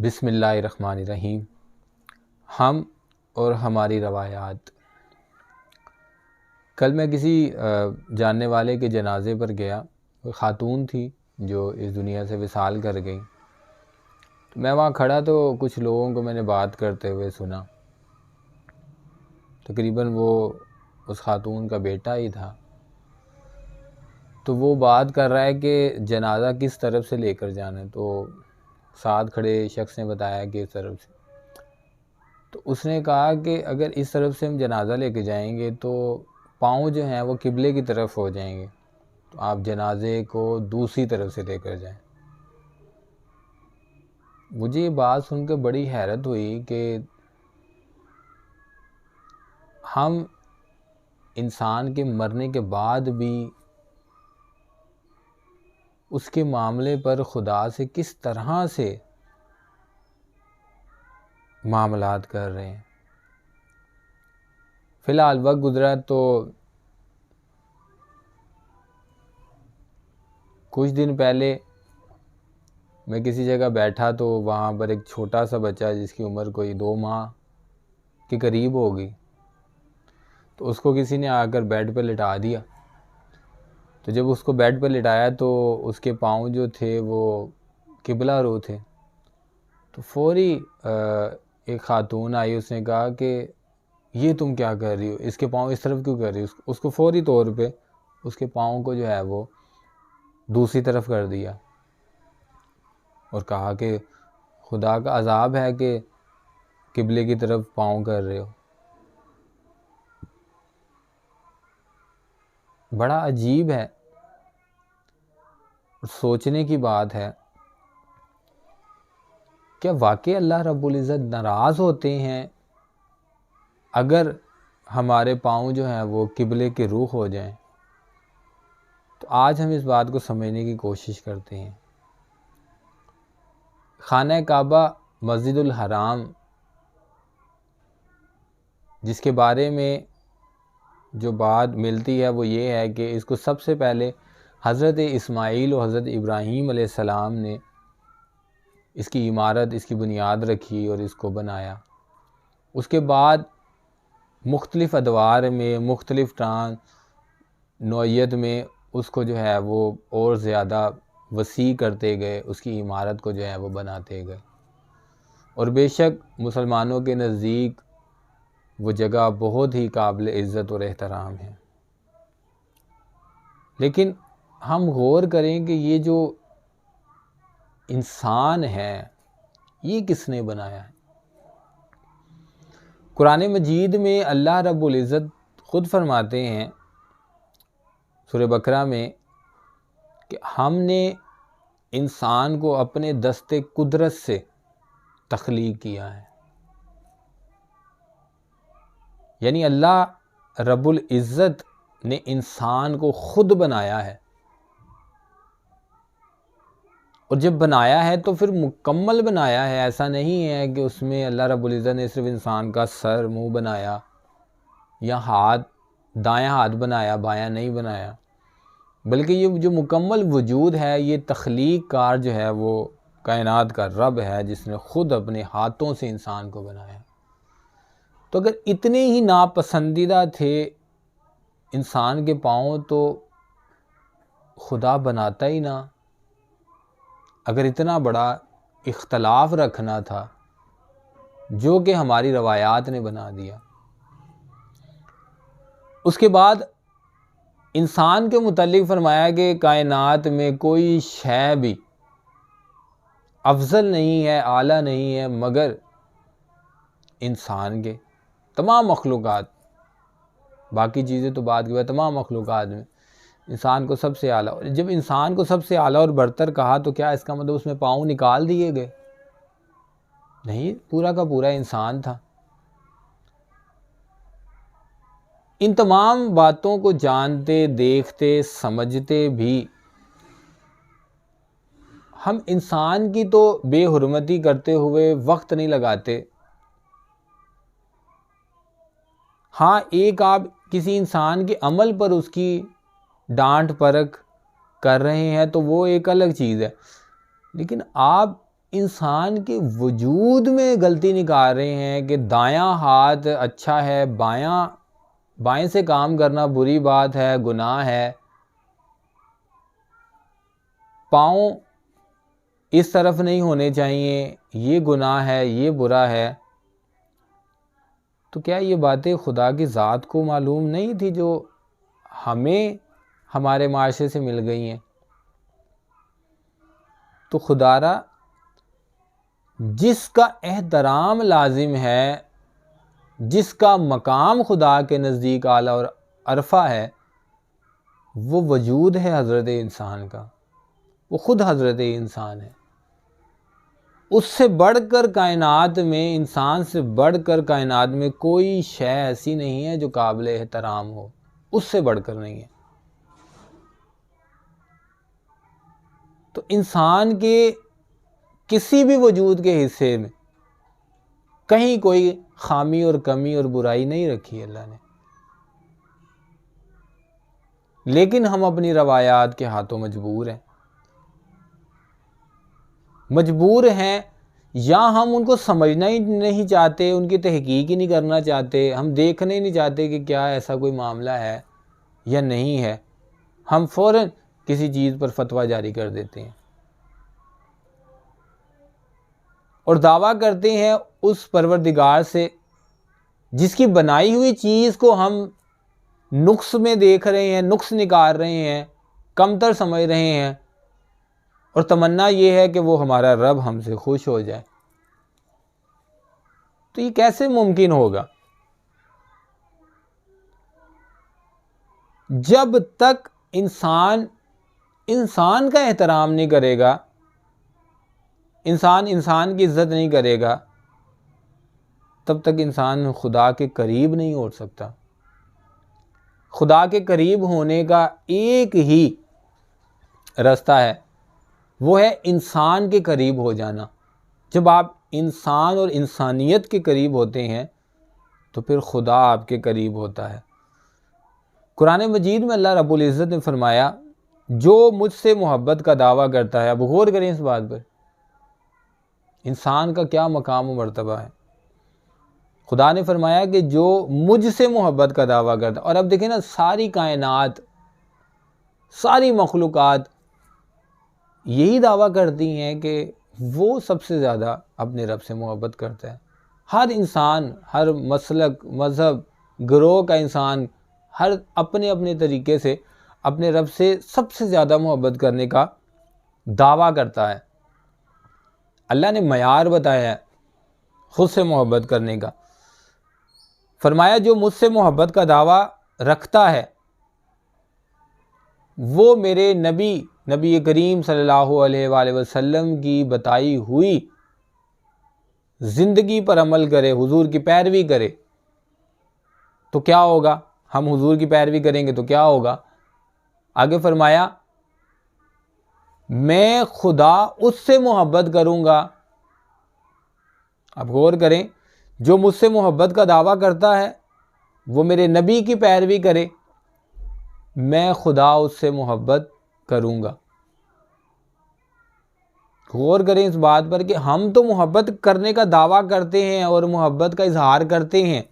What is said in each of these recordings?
बिस्मिल्लाहिर्रहमानिर्रहीम। हम और हमारी रवायात। कल मैं किसी जानने वाले के जनाज़े पर गया। कोई ख़ातून थी जो इस दुनिया से विसाल कर गई। तो मैं वहाँ खड़ा तो कुछ लोगों को मैंने बात करते हुए सुना। तकरीबन वो उस ख़ातून का बेटा ही था। तो वो बात कर रहा है कि जनाज़ा किस तरफ से लेकर जाना है। तो साथ खड़े शख्स ने बताया कि इस तरफ से। तो उसने कहा कि अगर इस तरफ से हम जनाज़ा लेके जाएंगे तो पाँव जो हैं वो किबले की तरफ हो जाएंगे, तो आप जनाजे को दूसरी तरफ से लेकर जाएं। मुझे ये बात सुनकर बड़ी हैरत हुई कि हम इंसान के मरने के बाद भी उसके मामले पर खुदा से किस तरह से मामलात कर रहे हैं। फ़िलहाल वक्त गुजरा तो कुछ दिन पहले मैं किसी जगह बैठा तो वहाँ पर एक छोटा सा बच्चा जिसकी उम्र कोई 2 माह के करीब होगी, तो उसको किसी ने आकर बेड पर लिटा दिया। तो जब उसको बेड पर लिटाया तो उसके पाँव जो थे वो किबला रो थे। तो फौरी एक ख़ातून आई, उसने कहा कि ये तुम क्या कर रही हो, इसके पाँव इस तरफ क्यों कर रही हो। उसको फौरी तौर पे उसके पाँव को जो है वो दूसरी तरफ कर दिया और कहा कि खुदा का अज़ाब है कि किबले की तरफ पाँव कर रहे हो। बड़ा अजीब है और सोचने की बात है, क्या वाकई अल्लाह रब्बुल इज़्ज़त नाराज़ होते हैं अगर हमारे पाँव जो हैं वो किबले के रुख हो जाएं। तो आज हम इस बात को समझने की कोशिश करते हैं। खाना काबा मस्जिदुल हराम, जिसके बारे में जो बात मिलती है वो ये है कि इसको सबसे पहले हज़रत इस्माईल और हज़रत इब्राहीम अलैहिस्सलाम ने इसकी इमारत, इसकी बुनियाद रखी और इसको बनाया। उसके बाद मुख्तलिफ़ अदवार में, मुख्तलिफ़ नौइयत में उसको जो है वो और ज़्यादा वसी करते गए, उसकी इमारत को जो है वो बनाते गए। और बेशक मुसलमानों के नज़दीक वो जगह बहुत ही काबिल इज़्ज़त और एहतराम है। लेकिन हम गौर करें कि ये जो इंसान है ये किसने बनाया है। कुरान मजीद में अल्लाह रब्बुल इज़्ज़त ख़ुद फरमाते हैं सूरह बकरा में कि हमने इंसान को अपने दस्ते कुदरत से तख्लीक किया है। यानी अल्लाह रब्बुल इज़्ज़त ने इंसान को ख़ुद बनाया है, और जब बनाया है तो फिर मुकम्मल बनाया है। ऐसा नहीं है कि उसमें अल्लाह रब्बुल इज़्ज़त ने सिर्फ इंसान का सर, मुंह बनाया या हाथ, दायां हाथ बनाया, बायां नहीं बनाया, बल्कि ये जो मुकम्मल वजूद है ये तख्लीक कार जो है वो कायनात का रब है, जिसने ख़ुद अपने हाथों से इंसान को बनाया। तो अगर इतने ही नापसंदीदा थे इंसान के पाँव तो खुदा बनाता ही ना। अगर इतना बड़ा इख्तलाफ रखना था जो कि हमारी रवायात ने बना दिया। उसके बाद इंसान के मुतालिक फरमाया कि कायनात में कोई शय भी अफजल नहीं है, आला नहीं है मगर इंसान के। तमाम मखलूक़ात, बाकी चीज़ें तो बाद की बात, तमाम मखलूक़ात में इंसान को सबसे आला। और जब इंसान को सबसे आला और बरतर कहा तो क्या इसका मतलब उसमें पाँव निकाल दिए गए? नहीं, पूरा का पूरा इंसान था। इन तमाम बातों को जानते, देखते, समझते भी हम इंसान की तो बेहुरमती करते हुए वक्त नहीं लगाते। हाँ, एक आप किसी इंसान के अमल पर उसकी डांट परख कर रहे हैं तो वो एक अलग चीज़ है, लेकिन आप इंसान के वजूद में गलती निकाल रहे हैं कि दायां हाथ अच्छा है, बाएं से काम करना बुरी बात है, गुनाह है, पाँव इस तरफ नहीं होने चाहिए, ये गुनाह है, ये बुरा है। तो क्या ये बातें खुदा की ज़ात को मालूम नहीं थी जो हमें हमारे माशरे से मिल गई हैं? तो खुदारा जिसका एहतराम लाजिम है, जिसका मकाम खुदा के नज़दीक आला और अरफा है, वो वजूद है हज़रत इंसान का। वो ख़ुद हज़रत इंसान है। उससे बढ़कर कायनात में, इंसान से बढ़कर कायनात में कोई शय ऐसी नहीं है जो काबिल एहतराम हो, उससे बढ़कर नहीं है। तो इंसान के किसी भी वजूद के हिस्से में कहीं कोई खामी और कमी और बुराई नहीं रखी है अल्लाह ने, लेकिन हम अपनी रवायात के हाथों मजबूर हैं, या हम उनको समझना ही नहीं चाहते, उनकी तहकीक ही नहीं करना चाहते, हम देखने ही नहीं चाहते कि क्या ऐसा कोई मामला है या नहीं है। हम फ़ौरन किसी चीज़ पर फतवा जारी कर देते हैं और दावा करते हैं उस परवरदिगार से जिसकी बनाई हुई चीज़ को हम नुक्स में देख रहे हैं, नुक्स निकाल रहे हैं, कमतर समझ रहे हैं, और तमन्ना ये है कि वो हमारा रब हमसे खुश हो जाए। तो ये कैसे मुमकिन होगा? जब तक इंसान का एहतराम नहीं करेगा, इंसान की इज्जत नहीं करेगा, तब तक इंसान खुदा के करीब नहीं हो सकता। खुदा के करीब होने का एक ही रास्ता है, वो है इंसान के करीब हो जाना। जब आप इंसान और इंसानियत के करीब होते हैं तो फिर खुदा आपके करीब होता है। कुरान मजीद में अल्लाह रब्बुल इज़्ज़त ने फरमाया, जो मुझसे मोहब्बत का दावा करता है, अब गौर करें इस बात पर, इंसान का क्या मकाम व मर्तबा है। खुदा ने फरमाया कि जो मुझसे मोहब्बत का दावा करता, और अब देखें ना, सारी कायनात, सारी मखलूक़ात यही दावा करती हैं कि वो सबसे ज़्यादा अपने रब से मोहब्बत करता है। हर इंसान, हर मसलक, मज़हब, गिरोह का इंसान, हर अपने अपने तरीके से अपने रब से सबसे ज़्यादा मोहब्बत करने का दावा करता है। अल्लाह ने मयार बताया है खुद से मोहब्बत करने का। फरमाया, जो मुझसे मोहब्बत का दावा रखता है वो मेरे नबी करीम सल्लल्लाहु अलैहि वसल्लम की बताई हुई ज़िंदगी पर अमल करे, हुजूर की पैरवी करे। तो क्या होगा? हम हुजूर की पैरवी करेंगे तो क्या होगा? आगे फरमाया, मैं खुदा उससे मोहब्बत करूँगा। अब गौर करें, जो मुझसे मोहब्बत का दावा करता है वो मेरे नबी की पैरवी करे, मैं खुदा उससे मोहब्बत करूँगा। गौर करें इस बात पर कि हम तो मोहब्बत करने का दावा करते हैं और मोहब्बत का इजहार करते हैं,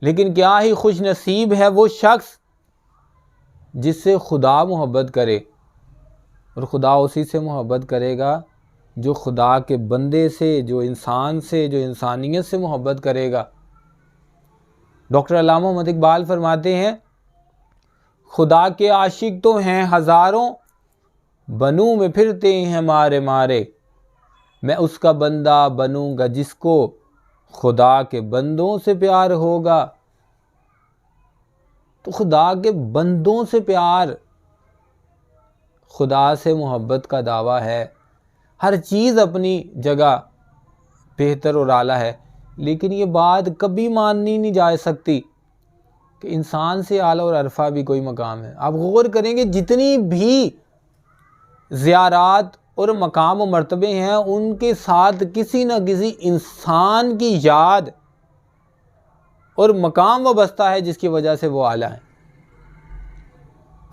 लेकिन क्या ही खुश नसीब है वो शख्स जिससे खुदा मोहब्बत करे, और खुदा उसी से मोहब्बत करेगा जो खुदा के बंदे से, जो इंसान से, जो इंसानियत से मोहब्बत करेगा। डॉक्टर अल्लामा मोहम्मद इकबाल फरमाते हैं, खुदा के आशिक तो हैं हज़ारों, बनू में फिरते हैं मारे मारे, मैं उसका बंदा बनूंगा जिसको खुदा के बंदों से प्यार होगा। तो खुदा के बंदों से प्यार, खुदा से मोहब्बत का दावा है। हर चीज़ अपनी जगह बेहतर और आला है, लेकिन ये बात कभी माननी नहीं जा सकती कि इंसान से आला और अरफा भी कोई मकाम है। आप गौर करेंगे, जितनी भी ज़ियारात और मकाम और मर्तबे हैं, उनके साथ किसी न किसी इंसान की याद और मकाम वाबस्ता है जिसकी वजह से वो आला है।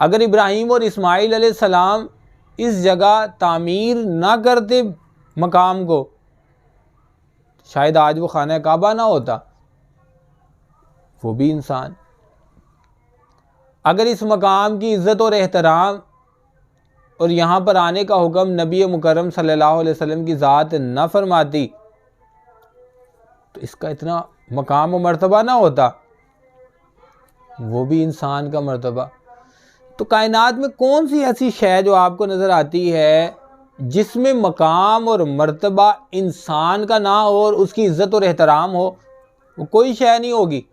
अगर इब्राहीम और इस्माईल अलैहिस्सलाम इस जगह तामीर ना करते मकाम को, शायद आज वो खाना काबा ना होता, वो भी इंसान। अगर इस मकाम की इज़्ज़त और एहतराम और यहाँ पर आने का हुक्म नबी मुकर्रम सल्लल्लाहु अलैहि वसल्लम की ज़ात न फरमाती तो इसका इतना मकाम और मर्तबा ना होता, वो भी इंसान का मर्तबा। तो कायनात में कौन सी ऐसी शय जो आपको नज़र आती है जिसमें मकाम और मर्तबा इंसान का ना हो और उसकी इज़्ज़त और एहतराम हो? वो कोई शय नहीं होगी।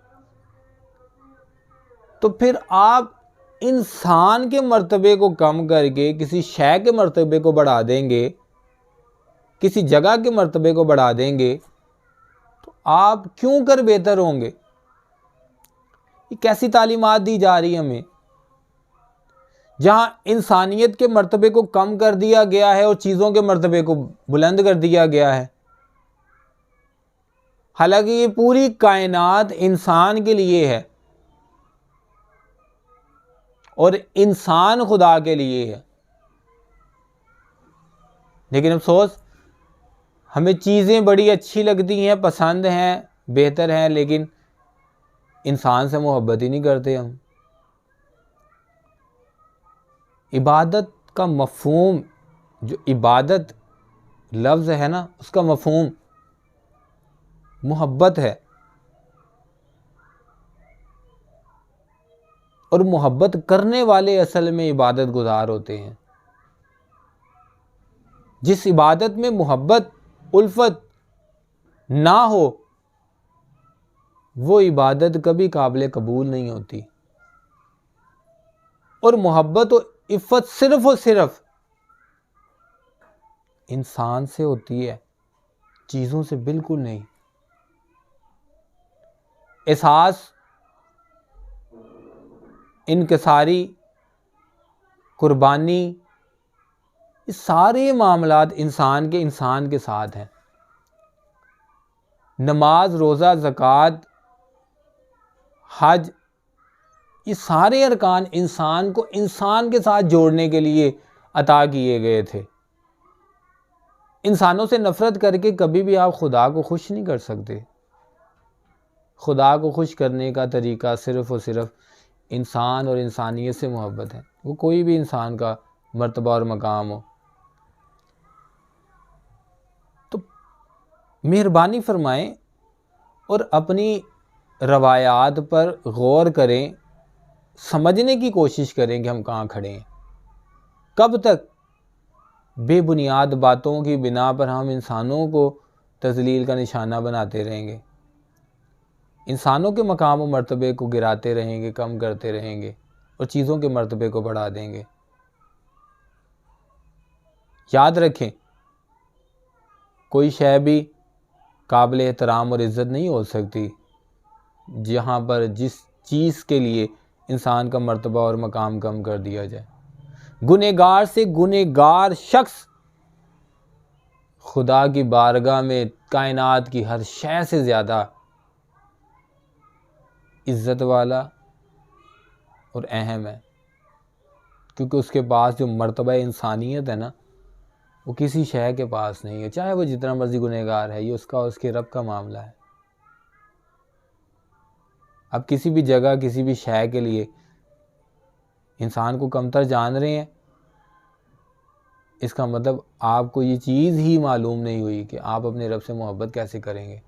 तो फिर आप इंसान के मर्तबे को कम करके किसी शय के मर्तबे को बढ़ा देंगे, किसी जगह के मर्तबे को बढ़ा देंगे, तो आप क्यों कर बेहतर होंगे? ये कैसी तालीमात दी जा रही है हमें, जहां इंसानियत के मर्तबे को कम कर दिया गया है और चीज़ों के मर्तबे को बुलंद कर दिया गया है। हालांकि ये पूरी कायनात इंसान के लिए है और इंसान खुदा के लिए है, लेकिन अफसोस हमें चीज़ें बड़ी अच्छी लगती हैं, पसंद हैं, बेहतर हैं, लेकिन इंसान से मोहब्बत ही नहीं करते हम। इबादत का मफ़हूम, जो इबादत लफ्ज़ है ना, उसका मफ़हूम मोहब्बत है, और मोहब्बत करने वाले असल में इबादत गुजार होते हैं। जिस इबादत में मोहब्बत उल्फत ना हो वो इबादत कभी काबिल कबूल नहीं होती। और मोहब्बत और इफ़्फ़त सिर्फ़ और सिर्फ इंसान से होती है, चीज़ों से बिल्कुल नहीं। एहसास, इनकिसारी, कुर्बानी, ये सारे मामलात इंसान के साथ हैं। नमाज, रोज़ा, ज़कात, हज, ये सारे अरकान इंसान को इंसान के साथ जोड़ने के लिए अता किए गए थे। इंसानों से नफ़रत करके कभी भी आप खुदा को खुश नहीं कर सकते। खुदा को खुश करने का तरीका सिर्फ़ और सिर्फ इंसान और इंसानियत से मोहब्बत है, वो कोई भी इंसान का मर्तबा और मकाम हो। तो मेहरबानी फरमाएं और अपनी रवायात पर गौर करें, समझने की कोशिश करें कि हम कहाँ खड़े हैं। कब तक बेबुनियाद बातों की बिना पर हम इंसानों को तज़लील का निशाना बनाते रहेंगे, इंसानों के मकाम और मर्तबे को गिराते रहेंगे, कम करते रहेंगे और चीज़ों के मर्तबे को बढ़ा देंगे? याद रखें, कोई शय भी काबिल एहतराम और इज़्ज़त नहीं हो सकती जहाँ पर जिस चीज़ के लिए इंसान का मर्तबा और मकाम कम कर दिया जाए। गुनहगार से गुनहगार शख्स खुदा की बारगाह में कायनात की हर शय से ज़्यादा इज़्ज़त वाला और अहम है, क्योंकि उसके पास जो मर्तबा इंसानियत है ना, वो किसी शय के पास नहीं है, चाहे वो जितना मर्जी गुनहगार है। ये उसका और उसके रब का मामला है। अब किसी भी जगह, किसी भी शय के लिए इंसान को कमतर जान रहे हैं, इसका मतलब आपको ये चीज़ ही मालूम नहीं हुई कि आप अपने रब से मोहब्बत कैसे करेंगे।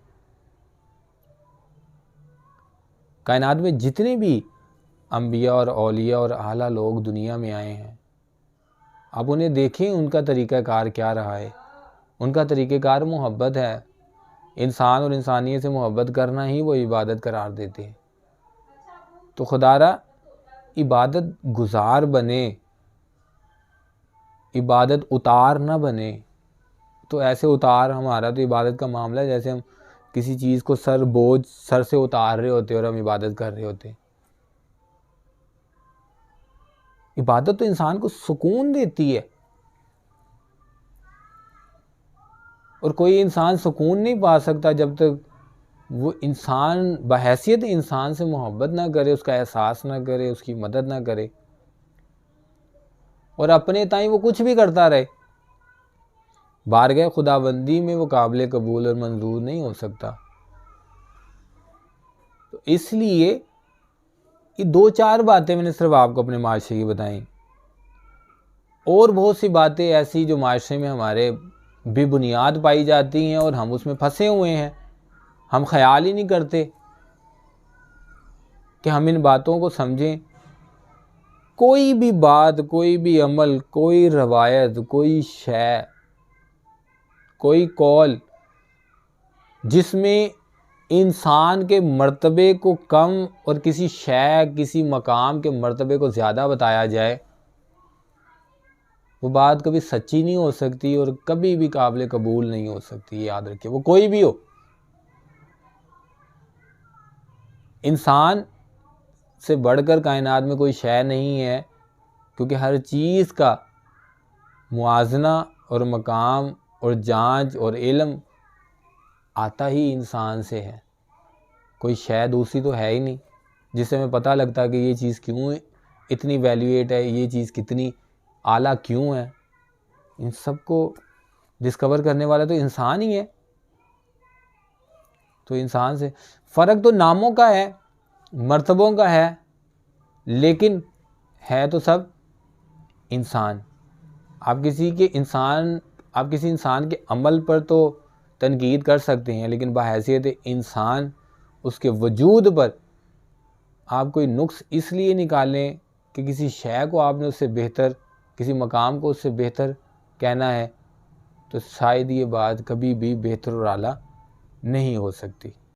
कायनात में जितने भी अंबिया और औलिया और आला लोग दुनिया में आए हैं, आप उन्हें देखें, उनका तरीक़ाकार क्या रहा है। उनका तरीक़ाकार मोहब्बत है। इंसान और इंसानियत से मोहब्बत करना ही वो इबादत करार देते हैं। तो खुदारा इबादत गुजार बने, इबादत उतार ना बने। तो ऐसे उतार, हमारा तो इबादत का मामला है जैसे हम किसी चीज़ को बोझ सर से उतार रहे होते और हम इबादत कर रहे होते। इबादत तो इंसान को सुकून देती है, और कोई इंसान सुकून नहीं पा सकता जब तक वो इंसान बहैसियत इंसान से मोहब्बत ना करे, उसका एहसास ना करे, उसकी मदद ना करे, और अपने ताई वो कुछ भी करता रहे। बारगाह खुदाबंदी में वो काबिल कबूल और मंजूर नहीं हो सकता। तो इसलिए ये 2-4 बातें मैंने सिर्फ आपको अपने माशरे की बताई, और बहुत सी बातें ऐसी जो माशरे में हमारे बेबुनियाद पाई जाती हैं और हम उसमें फंसे हुए हैं। हम ख्याल ही नहीं करते कि हम इन बातों को समझें। कोई भी बात, कोई भी अमल, कोई रवायत, कोई शय, कोई कौल जिसमें इंसान के मर्तबे को कम और किसी शय, किसी मकाम के मर्तबे को ज़्यादा बताया जाए, वो बात कभी सच्ची नहीं हो सकती और कभी भी काबिल कबूल नहीं हो सकती। ये याद रखिए, वो कोई भी हो। इंसान से बढ़कर कायनात में कोई शय नहीं है, क्योंकि हर चीज़ का मुआजना और मकाम और जांच और इल्म आता ही इंसान से है। कोई शय दूसरी तो है ही नहीं जिससे हमें पता लगता कि ये चीज़ क्यों इतनी वैल्यूएट है, ये चीज़ कितनी आला क्यों है। इन सब को डिस्कवर करने वाला तो इंसान ही है। तो इंसान से फ़र्क तो नामों का है, मर्तबों का है, लेकिन है तो सब इंसान। आप किसी इंसान के अमल पर तो तनकीद कर सकते हैं, लेकिन बहैसियत इंसान उसके वजूद पर आप कोई नुक्स इसलिए निकालें कि किसी शय को आपने उससे बेहतर, किसी मकाम को उससे बेहतर कहना है, तो शायद ये बात कभी भी बेहतर और आला नहीं हो सकती।